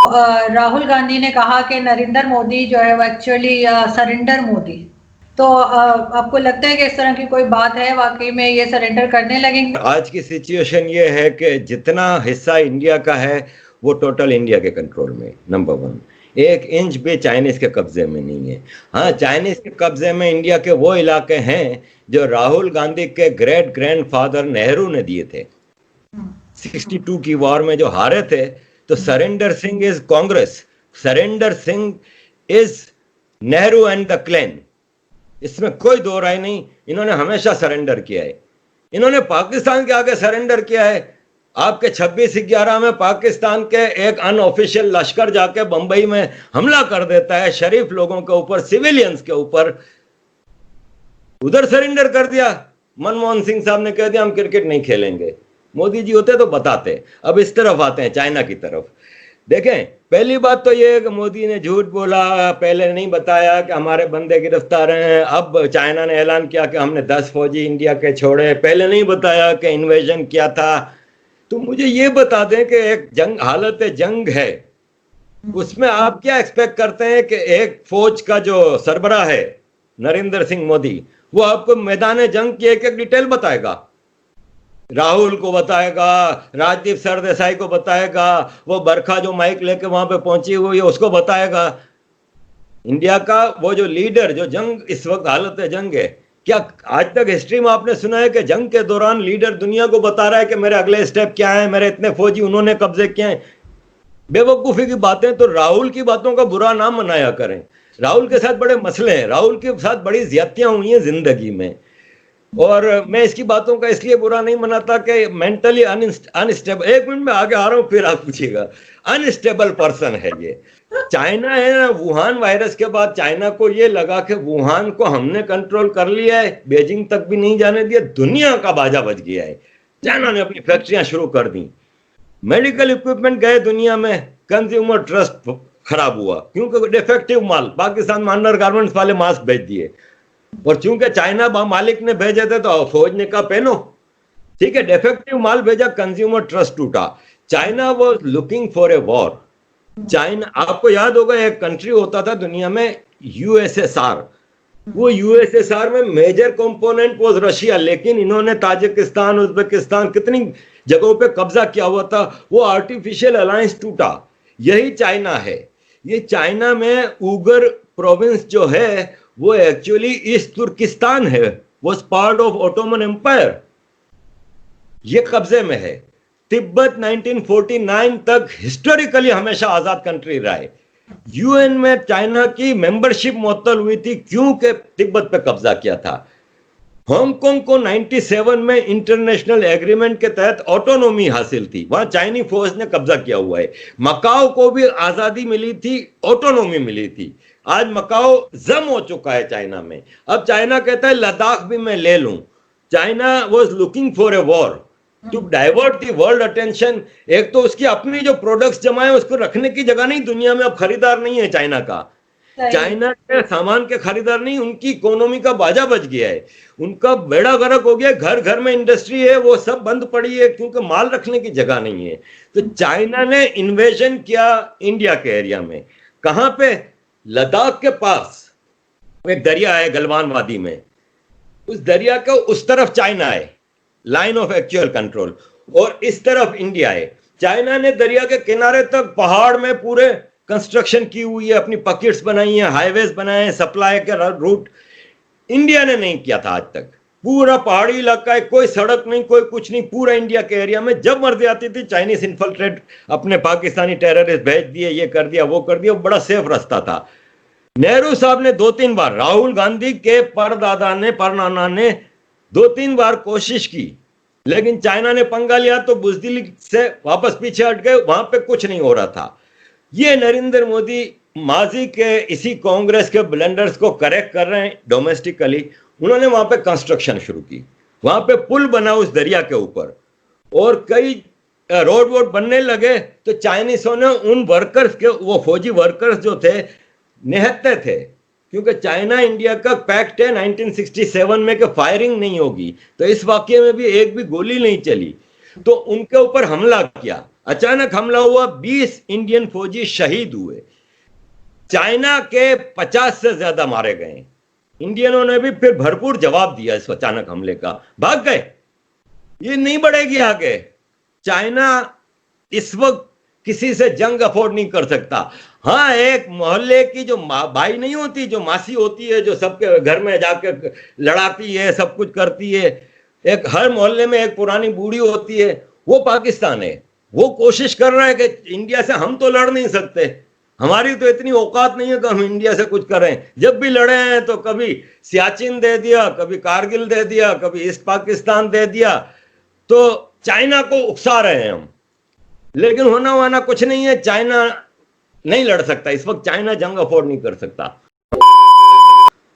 राहुल गांधी ने कहा कि नरेंद्र मोदी जो है वो एक्चुअली सरेंडर मोदी, तो आपको लगता है कि इस तरह की कोई बात है, वाकई में ये सरेंडर करने लगेंगे? आज की सिचुएशन ये है कि जितना हिस्सा इंडिया का है वो टोटल इंडिया के कंट्रोल में, नंबर वन। 1 इंच भी चाइनीज के कब्जे में नहीं है। हाँ, चाइनीज के कब्जे में इंडिया के वो इलाके हैं जो राहुल गांधी के ग्रेट ग्रैंडफादर नेहरू ने दिए थे 62 की वॉर में जो हारे थे। तो surrender Singh is Congress, surrender Singh is Nehru and the clan, इसमें कोई दो राय नहीं। इन्होंने हमेशा सरेंडर किया है। इन्होंने पाकिस्तान के आगे सरेंडर किया है। आपके 26/11 में पाकिस्तान के एक अनऑफिशियल लश्कर जाके बंबई में हमला कर देता है शरीफ लोगों के ऊपर, सिविलियंस के ऊपर, उधर सरेंडर कर दिया। मनमोहन सिंह साहब ने कह दिया हम क्रिकेट नहीं खेलेंगे। मोदी जी होते तो बताते। अब इस तरफ आते हैं, चाइना की तरफ। देखें, पहली बात तो ये है कि मोदी ने झूठ बोला, पहले नहीं बताया कि हमारे बंदे गिरफ्तार हैं। अब चाइना ने ऐलान किया कि हमने 10 फौजी इंडिया के छोड़े, पहले नहीं बताया कि इन्वेजन किया था। तो मुझे ये बता दें कि एक जंग, हालत जंग है, उसमें आप क्या एक्सपेक्ट करते हैं कि एक फौज का जो सरबराह है नरेंद्र सिंह मोदी, वो आपको मैदान जंग की एक एक डिटेल बताएगा? राहुल को बताएगा, राजदीप सरदेसाई को बताएगा, वो बरखा जो माइक लेके वहां पे पहुंची हुई है उसको बताएगा? इंडिया का वो जो लीडर, जो जंग इस वक्त हालत जंग है, क्या आज तक हिस्ट्री में आपने सुना है कि जंग के दौरान लीडर दुनिया को बता रहा है कि मेरे अगले स्टेप क्या है, मेरे इतने फौजी उन्होंने कब्जे किए हैं? बेवकूफी की बातें। तो राहुल की बातों का बुरा नाम मनाया करें। राहुल के साथ बड़े मसले हैं, राहुल के साथ बड़ी ज्यादतियां हुई हैं जिंदगी में, और मैं इसकी बातों का इसलिए बुरा नहीं मनाता कि मेंटली अनस्टेबल, 1 मिनट में आगे आ रहा हूं फिर आप पूछिएगा, अनस्टेबल पर्सन है ये। चाइना है ना, वुहान वायरस के बाद चाइना को ये लगा कि वुहान को हमने कंट्रोल कर लिया है, बीजिंग तक भी नहीं जाने दिया, दुनिया का बाजा बज गया है। चाइना ने अपनी फैक्ट्रियां शुरू कर दी, मेडिकल इक्विपमेंट गए दुनिया में, कंज्यूमर ट्रस्ट खराब हुआ क्योंकि डिफेक्टिव माल, पाकिस्तान में अंडर गारमेंट्स वाले मास्क भेज दिए, और चूंकि चाइना मालिक ने भेजे थे तो फौज ने कहा पहनो, ठीक है, डिफेक्टिव माल भेजा, कंज्यूमर ट्रस्ट टूटा। China was looking for a war. China, आपको याद होगा एक कंट्री होता था दुनिया में यूएसएसआर, वो यूएसएसआर में मेजर कंपोनेंट वाज रशिया, लेकिन इन्होंने ताजिकिस्तान, उज्बेकिस्तान, कितनी जगहों पे कब्जा किया हुआ था, वो आर्टिफिशियल अलायंस टूटा। यही चाइना है। ये चाइना में उगर प्रोविंस जो है वो एक्चुअली ईस्ट तुर्किस्तान है, was part of Ottoman Empire, ये कब्जे में है। तिब्बत 1949 तक हिस्टोरिकली हमेशा आजाद कंट्री रहा है। यूएन में चाइना की मेंबरशिप मुअत्तल हुई थी क्योंकि तिब्बत पे कब्जा किया था। हांगकांग को 97 में इंटरनेशनल एग्रीमेंट के तहत ऑटोनॉमी हासिल थी, वहां चाइनी फौज ने कब्जा किया हुआ है। मकाओ को भी आजादी मिली थी, ऑटोनॉमी मिली थी। आज मकाओ जम हो चुका है चाइना में। अब चाइना कहता है लद्दाख भी मैं ले लूं। China was looking for a war to divert the world attention. एक तो उसकी अपनी जो प्रोडक्ट्स जमा है उसको रखने की जगह नहीं दुनिया में, अब खरीदार नहीं है चाइना का, चाइना के सामान के खरीदार नहीं, उनकी इकोनॉमी का बाजा बच गया है, उनका बेड़ा गर्क हो गया। घर घर में इंडस्ट्री है, वो सब बंद पड़ी है क्योंकि माल रखने की जगह नहीं है। तो चाइना ने इन्वेजन किया इंडिया के एरिया में। कहां पे? लद्दाख के पास एक दरिया है गलवान वादी में, उस दरिया के उस तरफ चाइना है, लाइन ऑफ एक्चुअल कंट्रोल, और इस तरफ इंडिया है। चाइना ने दरिया के किनारे तक पहाड़ में पूरे कंस्ट्रक्शन की हुई है, अपनी पॉकेट्स बनाई हैं, हाईवेज बनाए हैं, सप्लाई के रूट। इंडिया ने नहीं किया था आज तक। पूरा पहाड़ी इलाका है, कोई सड़क नहीं, कोई कुछ नहीं, पूरा इंडिया के एरिया में जब मर्जी आती थी चाइनीज इन्फिल्ट्रेट अपने पाकिस्तानी टेररिस्ट भेज दिए, ये कर दिया वो कर दिया, बड़ा सेफ रास्ता था। नेहरू साहब ने 2-3 बार, राहुल गांधी के परदादा ने, परनाना ने 2-3 बार कोशिश की, लेकिन चाइना ने पंगा लिया तो बुजदिली से वापस पीछे हट गए, वहां पे कुछ नहीं हो रहा था। ये नरेंद्र मोदी माजी के इसी कांग्रेस के ब्लंडर्स को करेक्ट कर रहे हैं डोमेस्टिकली। उन्होंने वहां पे कंस्ट्रक्शन शुरू की, वहां पे पुल बना उस दरिया के ऊपर, और कई रोड वोड बनने लगे। तो चाइनीसों ने उन वर्कर्स के, वो फौजी वर्कर्स जो थे, निहत्ते थे, क्योंकि चाइना इंडिया का पैक्ट है 1967 में कि फायरिंग नहीं होगी, तो इस वाकये में भी एक भी गोली नहीं चली, तो उनके ऊपर हमला किया। अचानक हमला हुआ, 20 इंडियन फौजी शहीद हुए, चाइना के 50 से ज्यादा मारे गए। इंडियनों ने भी फिर भरपूर जवाब दिया इस अचानक हमले का, भाग गए। ये नहीं बढ़ेगी आगे। चाइना इस वक्त किसी से जंग अफोर्ड नहीं कर सकता। हाँ, एक मोहल्ले की जो भाई नहीं होती, जो मासी होती है, जो सबके घर में जाके लड़ाती है, सब कुछ करती है, एक हर मोहल्ले में एक पुरानी बूढ़ी होती है, वो पाकिस्तान है। वो कोशिश कर रहा है कि इंडिया से हम तो लड़ नहीं सकते, हमारी तो इतनी औकात नहीं है कि हम इंडिया से कुछ करें। जब भी लड़े हैं तो कभी सियाचिन दे दिया, कभी कारगिल दे दिया, कभी ईस्ट पाकिस्तान दे दिया, तो चाइना को उकसा रहे हैं हम। लेकिन होना वाना कुछ नहीं है, चाइना नहीं लड़ सकता इस वक्त, चाइना जंग अफोर्ड नहीं कर सकता।